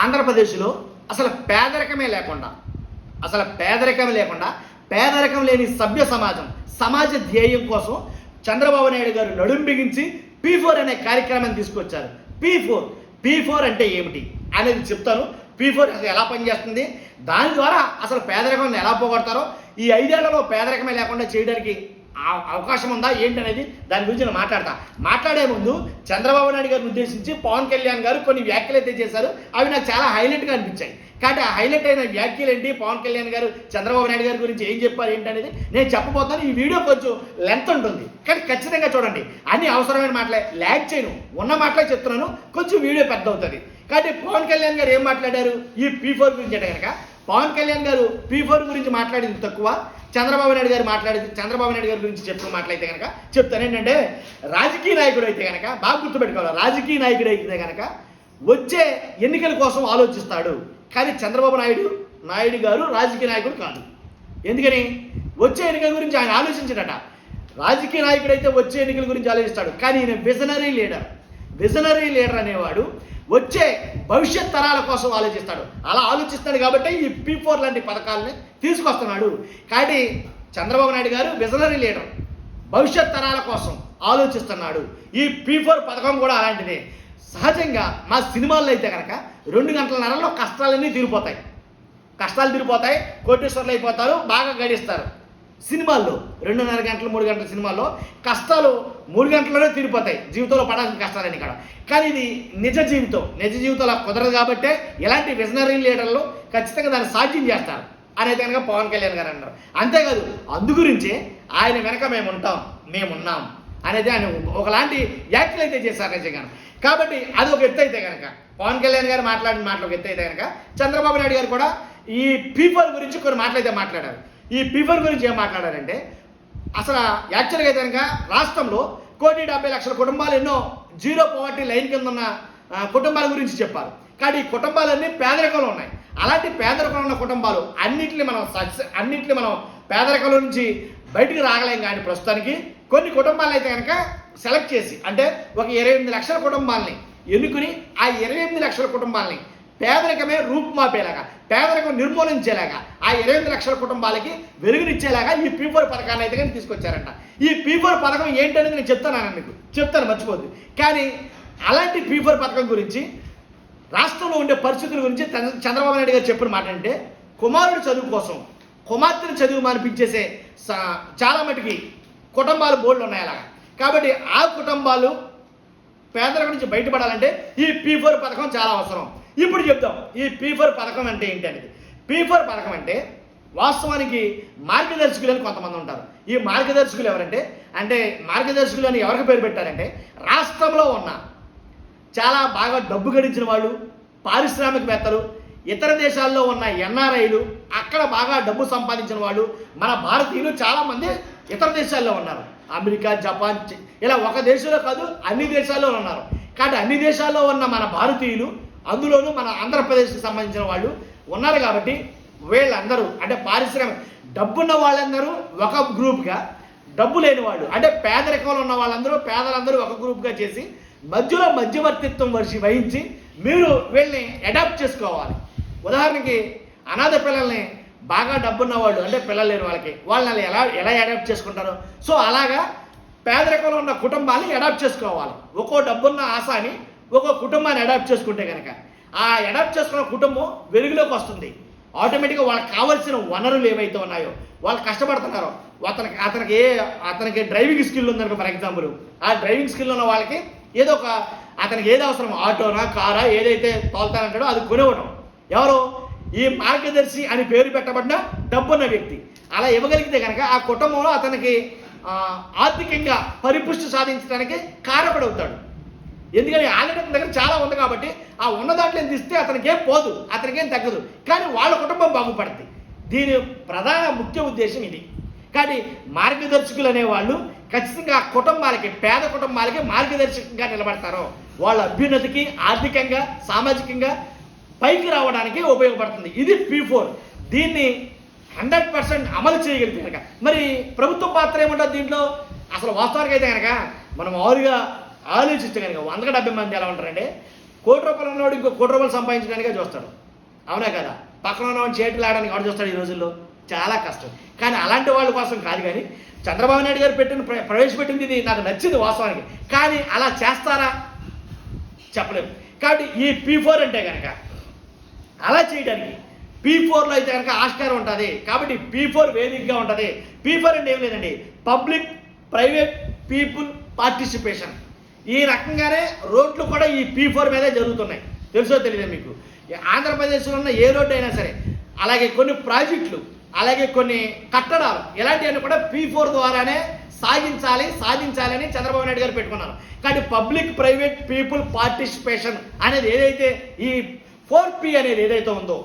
ఆంధ్రప్రదేశ్లో అసలు పేదరికమే లేకుండా పేదరికం లేని సభ్య సమాజ ధ్యేయం కోసం చంద్రబాబు నాయుడు గారు నడుం బిగించి P4 అనే కార్యక్రమాన్ని తీసుకొచ్చారు. P4 అంటే ఏమిటి అనేది చెప్తాను. P4 అసలు ఎలా పనిచేస్తుంది, దాని ద్వారా అసలు పేదరికాన్ని ఎలా పోగొడతారో, ఈ 5 ఏళ్లలో పేదరికమే లేకుండా చేయడానికి అవకాశం ఉందా ఏంటనేది దాని గురించి నేను మాట్లాడే ముందు చంద్రబాబు నాయుడు గారిని ఉద్దేశించి పవన్ కళ్యాణ్ గారు కొన్ని వ్యాఖ్యలు అయితే చేశారు. అవి నాకు చాలా హైలైట్గా అనిపించాయి. కాబట్టి ఆ హైలైట్ అయిన వ్యాఖ్యలు ఏంటి, పవన్ కళ్యాణ్ గారు చంద్రబాబు నాయుడు గారి గురించి ఏం చెప్పారు ఏంటనేది నేను చెప్పబోతాను. ఈ వీడియో కొంచెం లెంత్ ఉంటుంది, కానీ ఖచ్చితంగా చూడండి. అన్ని అవసరమైన మాటలే, ల్యాగ్ చేయను, ఉన్న మాటలే చెప్తున్నాను. కొంచెం వీడియో పెద్ద అవుతుంది. కాబట్టి పవన్ కళ్యాణ్ గారు ఏం మాట్లాడారు ఈ P4 గురించి అంటే కనుక, పవన్ కళ్యాణ్ గారు P4 గురించి మాట్లాడింది తక్కువ, చంద్రబాబు నాయుడు గారి గురించి చెప్పిన మాటలైతే కనుక చెప్తాను. ఏంటంటే రాజకీయ నాయకుడు అయితే కనుక బాగా గుర్తుపెట్టుకోవాలి, రాజకీయ నాయకుడు అయితే కనుక వచ్చే ఎన్నికల కోసం ఆలోచిస్తాడు. కానీ చంద్రబాబు నాయుడు గారు రాజకీయ నాయకుడు కాదు. ఎందుకని? వచ్చే ఎన్నికల గురించి ఆయన ఆలోచించడట. రాజకీయ నాయకుడు అయితే వచ్చే ఎన్నికల గురించి ఆలోచిస్తాడు, కానీ ఈయన విజనరీ లీడర్ అనేవాడు వచ్చే భవిష్యత్ తరాల కోసం ఆలోచిస్తాడు. అలా ఆలోచిస్తాడు కాబట్టి ఈ P4 లాంటి పథకాలని తీసుకొస్తున్నాడు. కాబట్టి చంద్రబాబు నాయుడు గారు విజనరీ లీడర్, భవిష్యత్ తరాల కోసం ఆలోచిస్తున్నాడు. ఈ P4 పథకం కూడా అలాంటిదే. సహజంగా మా సినిమాల్లో అయితే కనుక 2 గంటలన్నరలో కష్టాలు తీరిపోతాయి, కోటేశ్వర్లు అయిపోతారు, బాగా గడిస్తారు. సినిమాల్లో 2.5 గంటలు 3 గంటల సినిమాల్లో కష్టాలు 3 గంటల్లోనే తీరిపోతాయి, జీవితంలో పడాల్సిన కష్టాలని ఇక్కడ. కానీ ఇది నిజ జీవితంలో కుదరదు. కాబట్టే ఇలాంటి విజనరీ లీడర్లు ఖచ్చితంగా దాన్ని సాధ్యం చేస్తారు అనేది కనుక పవన్ కళ్యాణ్ గారు అన్నారు. అంతేకాదు, అందుగురించే ఆయన వెనక మేమున్నాం అనేది ఆయన ఒకలాంటి వ్యాఖ్యలు అయితే చేశారు నిజంగా. కాబట్టి అది ఒక ఎత్తు అయితే కనుక, పవన్ కళ్యాణ్ గారు మాట్లాడిన మాటలు ఒక ఎత్తు అయితే కనుక, చంద్రబాబు నాయుడు గారు కూడా ఈ P4 గురించి కొన్ని మాటలు అయితే మాట్లాడారు. ఈ P4 గురించి ఏం మాట్లాడారంటే, అసలు యాక్చువల్గా అయితే కనుక రాష్ట్రంలో 1,70,00,000 కుటుంబాలు ఎన్నో జీరో పవర్టీ లైన్ కింద ఉన్న కుటుంబాల గురించి చెప్పారు. కానీ ఈ కుటుంబాలన్నీ పేదరికంలో ఉన్నాయి. అలాంటి పేదరికంలో ఉన్న కుటుంబాలు అన్నింటినీ మనం పేదరికంలో నుంచి బయటికి రాగలేం. కానీ ప్రస్తుతానికి కొన్ని కుటుంబాలు అయితే కనుక సెలెక్ట్ చేసి, అంటే ఒక 28 లక్షల కుటుంబాలని ఎన్నుకుని ఆ 28 లక్షల కుటుంబాలని పేదరికమే రూపుమాపేలాగా, పేదరికం నిర్మూలించేలాగా, ఆ 28 లక్షల కుటుంబాలకి వెలుగునిచ్చేలాగా ఈ P4 పథకాన్ని అయితే కానీ తీసుకొచ్చారంట. ఈ P4 పథకం ఏంటనేది నేను చెప్తాను మర్చిపోద్దు. కానీ అలాంటి P4 పథకం గురించి, రాష్ట్రంలో ఉండే పరిస్థితుల గురించి చంద్రబాబు నాయుడు గారు చెప్పిన మాట అంటే, కుమారుడు చదువు కోసం కుమార్తెను చదువు మానిపించేసే చాలా మటుకి కుటుంబాలు బోర్డులు ఉన్నాయి అలాగా. కాబట్టి ఆ కుటుంబాలు పేదరికం నుంచి బయటపడాలంటే ఈ P4 పథకం చాలా అవసరం. ఇప్పుడు చెప్తాం ఈ P4 పథకం అంటే ఏంటి అనేది. P4 పథకం అంటే వాస్తవానికి మార్గదర్శకులు అని కొంతమంది ఉంటారు. ఈ మార్గదర్శకులు ఎవరంటే, మార్గదర్శకులు అని ఎవరికి పేరు పెట్టారంటే, రాష్ట్రంలో ఉన్న చాలా బాగా డబ్బు గడించిన వాళ్ళు, పారిశ్రామికవేత్తలు, ఇతర దేశాల్లో ఉన్న NRIలు, అక్కడ బాగా డబ్బు సంపాదించిన వాళ్ళు, మన భారతీయులు చాలామంది ఇతర దేశాల్లో ఉన్నారు. అమెరికా, జపాన్, ఇలా ఒక దేశంలో కాదు అన్ని దేశాల్లో ఉన్నారు. కాబట్టి అన్ని దేశాల్లో ఉన్న మన భారతీయులు, అందులోనూ మన ఆంధ్రప్రదేశ్కి సంబంధించిన వాళ్ళు ఉన్నారు. కాబట్టి వీళ్ళందరూ అంటే డబ్బున్న వాళ్ళందరూ ఒక గ్రూప్గా, డబ్బు లేని వాళ్ళు అంటే పేదరికంలో ఉన్న పేదలందరూ ఒక గ్రూప్గా చేసి మధ్యలో మధ్యవర్తిత్వం వహించి మీరు వీళ్ళని అడాప్ట్ చేసుకోవాలి. ఉదాహరణకి అనాథ పిల్లల్ని బాగా డబ్బున్న వాళ్ళు అంటే పిల్లలు లేని వాళ్ళని ఎలా అడాప్ట్ చేసుకుంటారు. సో అలాగా పేదరికంలో ఉన్న కుటుంబాన్ని అడాప్ట్ చేసుకోవాలి. ఒక్కో డబ్బున్న ఆశాని ఒక్కో కుటుంబాన్ని అడాప్ట్ చేసుకుంటే కనుక ఆ అడాప్ట్ చేసుకున్న కుటుంబం వెలుగులోకి వస్తుంది. ఆటోమేటిక్గా వాళ్ళకి కావాల్సిన వనరులు ఏవైతే ఉన్నాయో, వాళ్ళు కష్టపడుతున్నారో, అతనికి డ్రైవింగ్ స్కిల్ ఉందనుకో ఫర్ ఎగ్జాంపుల్, ఆ డ్రైవింగ్ స్కిల్ ఉన్న వాళ్ళకి ఏదో ఒక అతనికి ఏది అవసరం, ఆటోనా కారా ఏదైతే తోలుతానంటాడో అది కొనివ్వడం ఎవరు, ఈ మార్గదర్శి అని పేరు పెట్టబడిన డబ్బున్న వ్యక్తి. అలా ఇవ్వగలిగితే కనుక ఆ కుటుంబంలో అతనికి ఆర్థికంగా పరిపుష్టి సాధించడానికి కారకుడవుతాడు. ఎందుకని ఆల్రెడీ అతని దగ్గర చాలా ఉంది కాబట్టి ఆ ఉన్న దాంట్లో ఇస్తే అతనికేం పోదు, అతనికేం తగ్గదు, కానీ వాళ్ళ కుటుంబం బాగుపడుతుంది. దీని ప్రధాన ముఖ్య ఉద్దేశం ఇది. కానీ మార్గదర్శకులు అనేవాళ్ళు ఖచ్చితంగా కుటుంబాలకి, పేద కుటుంబాలకి మార్గదర్శకంగా నిలబడతారు. వాళ్ళ అభ్యున్నతికి, ఆర్థికంగా, సామాజికంగా పైకి రావడానికి ఉపయోగపడుతుంది. ఇది P4. దీన్ని 100% అమలు చేయగలిగితే కనుక మరి ప్రభుత్వం పాత్ర ఏముంటుంది దీంట్లో? అసలు వాస్తవానికి అయితే కనుక మనం మామూలుగా ఆలోచిస్తే కనుక 170 మంది ఎలా ఉంటారంటే ₹1,00,00,000 ఉన్నవాడు ఇంకో ₹1,00,00,000 సంపాదించడానికే చూస్తాడు. అవునా కదా? పక్కన ఉన్నవాడు చేతులు ఆడడానికి ఎవడు చూస్తాడు ఈ రోజుల్లో? చాలా కష్టం. కానీ అలాంటి వాళ్ళ కోసం కాదు. కానీ చంద్రబాబు నాయుడు గారు ప్రవేశపెట్టింది ఇది నాకు నచ్చింది వాస్తవానికి. కానీ అలా చేస్తారా? చెప్పలేము. కాబట్టి ఈ P4 అంటే కనుక అలా చేయడానికి P4లో అయితే కనుక ఆస్కారం ఉంటుంది. కాబట్టి P4 వేదికగా ఉంటుంది. P4 అంటే ఏం లేదండి, పబ్లిక్ ప్రైవేట్ పీపుల్ పార్టిసిపేషన్. ఈ రకంగానే రోడ్లు కూడా ఈ P4 మీదే జరుగుతున్నాయి. తెలుసో తెలియదు మీకు? ఆంధ్రప్రదేశ్లో ఉన్న ఏ రోడ్డు అయినా సరే, అలాగే కొన్ని ప్రాజెక్టులు, అలాగే కొన్ని కట్టడాలు, ఇలాంటివన్నీ కూడా P4 ద్వారానే సాధించాలి అని చంద్రబాబు నాయుడు గారు పెట్టుకున్నారు. కాబట్టి పబ్లిక్ ప్రైవేట్ పీపుల్ పార్టిసిపేషన్ అనేది ఏదైతే ఈ 4P అనేది ఏదైతే ఉందో,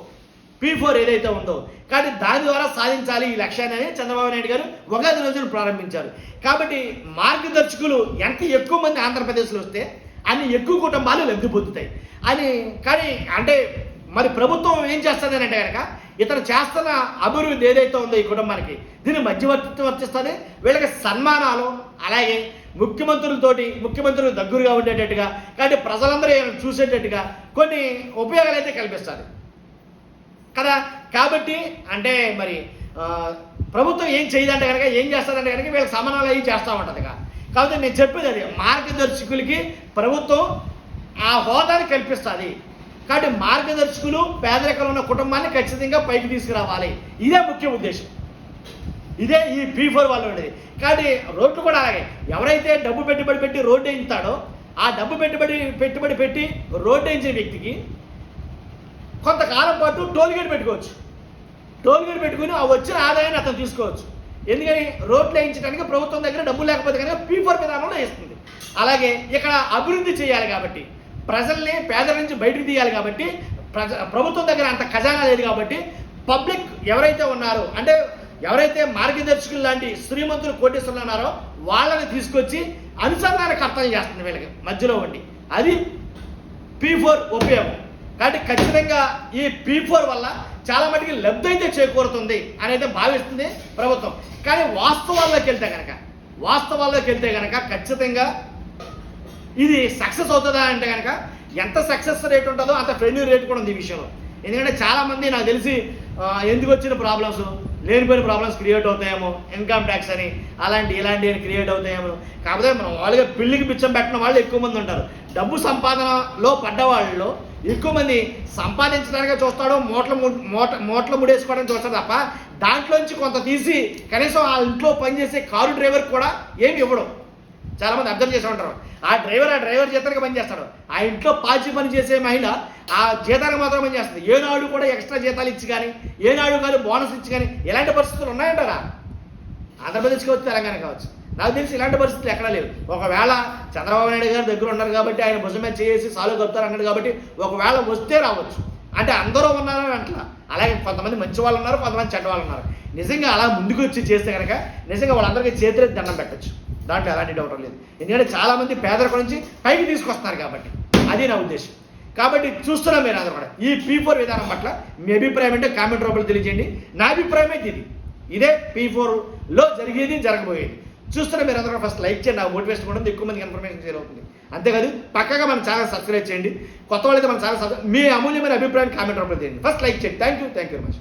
P4 ఏదైతే ఉందో, కాబట్టి దాని ద్వారా సాధించాలి ఈ లక్ష్యాన్ని చంద్రబాబు నాయుడు గారు ఉగాది రోజున ప్రారంభించారు. కాబట్టి మార్గదర్శకులు ఎంత ఎక్కువ మంది ఆంధ్రప్రదేశ్లో వస్తే అన్ని ఎక్కువ కుటుంబాలు లబ్ధి పొందుతాయి అని. కానీ అంటే మరి ప్రభుత్వం ఏం చేస్తుంది అంటే కనుక ఇతను చేస్తున్న అభివృద్ధి ఏదైతే ఉందో ఈ కుటుంబానికి దీన్ని మధ్యవర్తిత్వం వర్తిస్తుంది. వీళ్ళకి సన్మానాలు, అలాగే ముఖ్యమంత్రులు దగ్గరగా ఉండేటట్టుగా, కాబట్టి ప్రజలందరూ చూసేటట్టుగా కొన్ని ఉపయోగాలు అయితే కల్పిస్తుంది కదా. కాబట్టి అంటే మరి ప్రభుత్వం ఏం చేయదంటే కనుక ఏం చేస్తుందంటే కనుక వీళ్ళకి సమానాలు అవి చేస్తూ ఉంటుంది. కాబట్టి నేను చెప్పేది అది, మార్గదర్శకులకి ప్రభుత్వం ఆ హోదాని కల్పిస్తుంది. కాబట్టి మార్గదర్శకులు పేదరికంలో ఉన్న కుటుంబాన్ని ఖచ్చితంగా పైకి తీసుకురావాలి. ఇదే ముఖ్య ఉద్దేశం. ఇదే ఈ P4 వాళ్ళు ఉండేది. కాబట్టి రోడ్లు కూడా అలాగే, ఎవరైతే డబ్బు పెట్టుబడి పెట్టి రోడ్డు వేయిస్తాడో ఆ డబ్బు పెట్టుబడి పెట్టి రోడ్డు వేయించే వ్యక్తికి కొంతకాలం పాటు టోల్గేట్ పెట్టుకోవచ్చు. టోల్గేట్ పెట్టుకుని ఆ వచ్చిన ఆదాయాన్ని అతను తీసుకోవచ్చు. ఎందుకని? రోడ్లు వేయించడానికి ప్రభుత్వం దగ్గర డబ్బు లేకపోతే కనుక P4 విధానంలో వేస్తుంది. అలాగే ఇక్కడ అభివృద్ధి చేయాలి కాబట్టి, ప్రజల్ని పేదల నుంచి బయటకు తీయాలి కాబట్టి, ప్రభుత్వం దగ్గర అంత ఖజానా లేదు కాబట్టి పబ్లిక్ ఎవరైతే ఉన్నారో, అంటే ఎవరైతే మార్గదర్శకులు లాంటి శ్రీమంతులు కోటేశ్వరులు ఉన్నారో వాళ్ళని తీసుకొచ్చి అనుసంధాన కర్తవ్యం చేస్తుంది వీళ్ళకి మధ్యలో ఉండి. అది P4 ఉపయోగం. కాబట్టి ఖచ్చితంగా ఈ P4 వల్ల చాలా మటుకి లబ్ధి అయితే చేకూరుతుంది అని అయితే భావిస్తుంది ప్రభుత్వం. కానీ వాస్తవాల్లోకి వెళ్తే కనుక ఖచ్చితంగా ఇది సక్సెస్ అవుతుందా అంటే కనుక ఎంత సక్సెస్ రేట్ ఉంటుందో అంత ఫెయిల్యూర్ రేట్ కూడా ఉంది ఈ విషయంలో. ఎందుకంటే చాలామంది నాకు తెలిసి ఎందుకు వచ్చిన ప్రాబ్లమ్స్, లేనిపోయిన ప్రాబ్లమ్స్ క్రియేట్ అవుతాయేమో, ఇన్కమ్ ట్యాక్స్ అని ఇలాంటివి క్రియేట్ అవుతాయేమో. కాకపోతే మనం వాళ్ళగా పిల్లికి పిచ్చం పెట్టిన వాళ్ళు ఎక్కువ మంది ఉంటారు. డబ్బు సంపాదనలో పడ్డ వాళ్ళలో ఎక్కువ మంది సంపాదించడానికే చూస్తాడో, మూటలు ముడేసుకోవడానికి చూస్తాడు తప్ప దాంట్లోంచి కొంత తీసి కనీసం ఆ ఇంట్లో పనిచేసే కారు డ్రైవర్కి కూడా ఏమి ఇవ్వడం. చాలామంది అబ్జర్వ్ చేసి ఉంటారు. ఆ డ్రైవర్ జీతానికి పనిచేస్తాడు. ఆ ఇంట్లో పాచి పని చేసే మహిళ ఆ జీతానికి మాత్రం పనిచేస్తుంది. ఏనాడు కూడా ఎక్స్ట్రా జీతాలు ఇచ్చి కానీ, ఏనాడు కానీ బోనస్ ఇచ్చి కానీ ఇలాంటి పరిస్థితులు ఉన్నాయంటారా? ఆంధ్రప్రదేశ్ కావచ్చు, తెలంగాణ కావచ్చు, నాకు తెలిసి ఇలాంటి పరిస్థితులు ఎక్కడా లేవు. ఒకవేళ చంద్రబాబు నాయుడు గారు దగ్గర ఉన్నారు కాబట్టి ఆయన భుజం మీద చేసి సాలు కలుపుతారు అన్నాడు కాబట్టి ఒకవేళ వస్తే రావచ్చు. అంటే అందరూ ఉన్నారని అంటలా. అలాగే కొంతమంది మంచి వాళ్ళు ఉన్నారు, కొంతమంది చెడ్డ వాళ్ళు ఉన్నారు. నిజంగా అలా ముందుకు వచ్చి చేస్తే కనుక నిజంగా వాళ్ళందరికీ చేతులెత్తి దండం పెట్టచ్చు. దాంట్లో ఎలాంటి డౌట్ లేదు. ఎందుకంటే చాలామంది పేదరికం నుంచి పైకి తీసుకొస్తున్నారు కాబట్టి అది నా ఉద్దేశం. కాబట్టి చూస్తున్నాం మీరు అందరూ కూడా ఈ P4 విధానం పట్ల మీ అభిప్రాయం అంటే కామెంట్ రూపంలో తెలియజేయండి. నా అభిప్రాయం అయితే ఇదే P4లో జరగబోయేది. చూస్తున్నా మీరు అందరూ ఫస్ట్ లైక్ చేయండి. నాకు మోటివేషన్ కూడా ఎక్కువ మందికి ఇన్ఫర్మేషన్ షేర్ అవుతుంది. అంతేకాదు పక్కగా మన ఛానల్ సబ్స్క్రైబ్ చేయండి. కొత్త వాళ్ళైతే మన ఛానల్ మీ అమూల్యమైన అభిప్రాయాన్ని కామెంట్ రూపంలో చేయండి. ఫస్ట్ లైక్ చేయండి. Thank you very much.